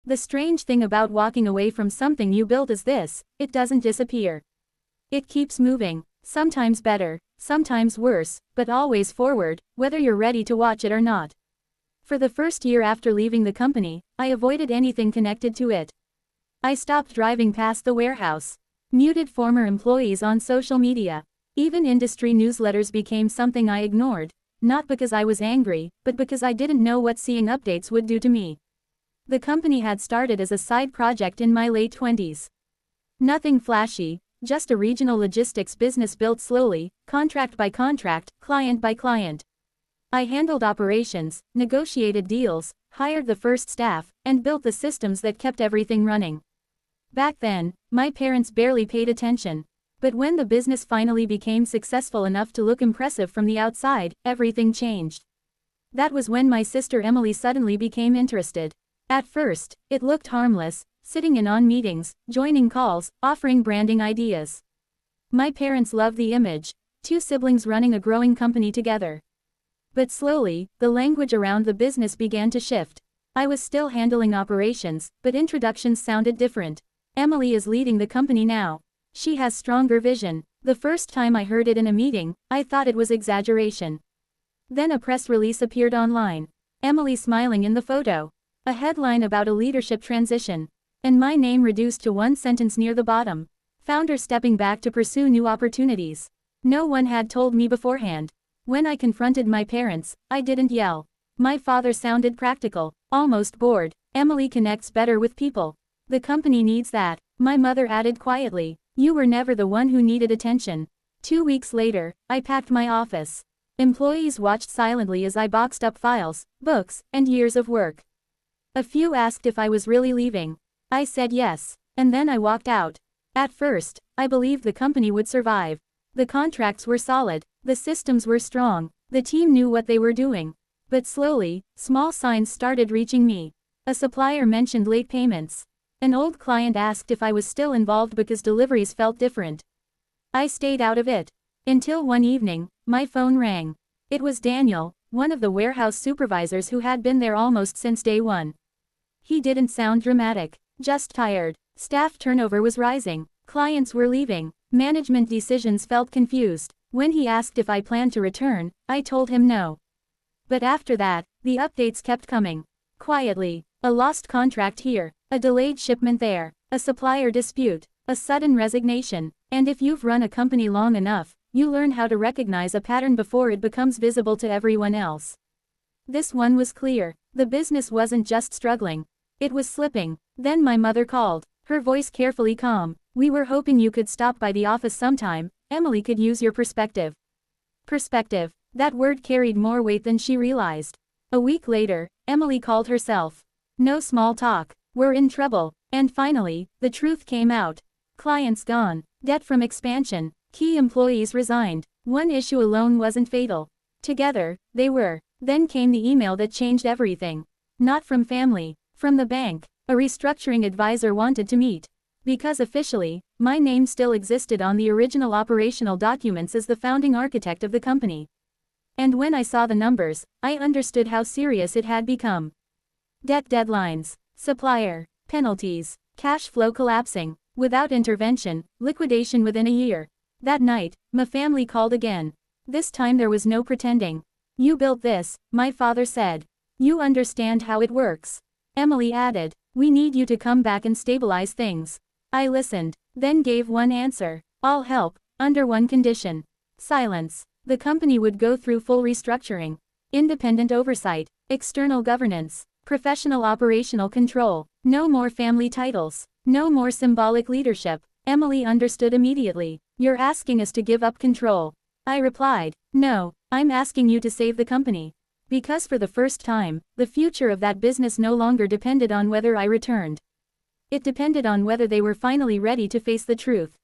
The strange thing about walking away from something you built is this: it doesn't disappear. It keeps moving, sometimes better, sometimes worse, but always forward, whether you're ready to watch it or not. For the first year after leaving the company, I avoided anything connected to it. I stopped driving past the warehouse, muted former employees on social media. Even industry newsletters became something I ignored, not because I was angry, but because I didn't know what seeing updates would do to me. The company had started as a side project in my late 20s. Nothing flashy, just a regional logistics business built slowly, contract by contract, client by client. I handled operations, negotiated deals, hired the first staff, and built the systems that kept everything running. Back then, my parents barely paid attention. But when the business finally became successful enough to look impressive from the outside, everything changed. That was when my sister Emily suddenly became interested. At first, it looked harmless, sitting in on meetings, joining calls, offering branding ideas. My parents loved the image, two siblings running a growing company together. But slowly, the language around the business began to shift. I was still handling operations, but introductions sounded different. Emily is leading the company now. She has stronger vision. The first time I heard it in a meeting, I thought it was exaggeration. Then a press release appeared online. Emily smiling in the photo. A headline about a leadership transition. And my name reduced to one sentence near the bottom. Founder stepping back to pursue new opportunities. No one had told me beforehand. When I confronted my parents, I didn't yell. My father sounded practical, almost bored. Emily connects better with people. The company needs that. My mother added quietly. You were never the one who needed attention. 2 weeks later, I packed my office. Employees watched silently as I boxed up files, books, and years of work. A few asked if I was really leaving. I said yes, and then I walked out. At first, I believed the company would survive. The contracts were solid, the systems were strong, the team knew what they were doing. But slowly, small signs started reaching me. A supplier mentioned late payments. An old client asked if I was still involved because deliveries felt different. I stayed out of it. Until one evening, my phone rang. It was Daniel, one of the warehouse supervisors who had been there almost since day one. He didn't sound dramatic, just tired. Staff turnover was rising, clients were leaving, management decisions felt confused. When he asked if I planned to return, I told him no. But after that, the updates kept coming. Quietly, a lost contract here, a delayed shipment there, a supplier dispute, a sudden resignation. And if you've run a company long enough, you learn how to recognize a pattern before it becomes visible to everyone else. This one was clear. The business wasn't just struggling. It was slipping. Then my mother called, her voice carefully calm. We were hoping you could stop by the office sometime. Emily could use your perspective. Perspective. That word carried more weight than she realized. A week later, Emily called herself. No small talk. We're in trouble. And finally, the truth came out. Clients gone. Debt from expansion. Key employees resigned. One issue alone wasn't fatal. Together, they were. Then came the email that changed everything. Not from family. From the bank. A restructuring advisor wanted to meet. Because officially, my name still existed on the original operational documents as the founding architect of the company. And when I saw the numbers, I understood how serious it had become. Debt deadlines, supplier, penalties, cash flow collapsing, without intervention, liquidation within a year. That night, my family called again. This time there was no pretending. You built this, my father said. You understand how it works. Emily added, we need you to come back and stabilize things. I listened, then gave one answer. I'll help, under one condition. Silence. The company would go through full restructuring. Independent oversight, external governance, professional operational control. No more family titles. No more symbolic leadership. Emily understood immediately. You're asking us to give up control. I replied, no, I'm asking you to save the company. Because for the first time, the future of that business no longer depended on whether I returned. It depended on whether they were finally ready to face the truth.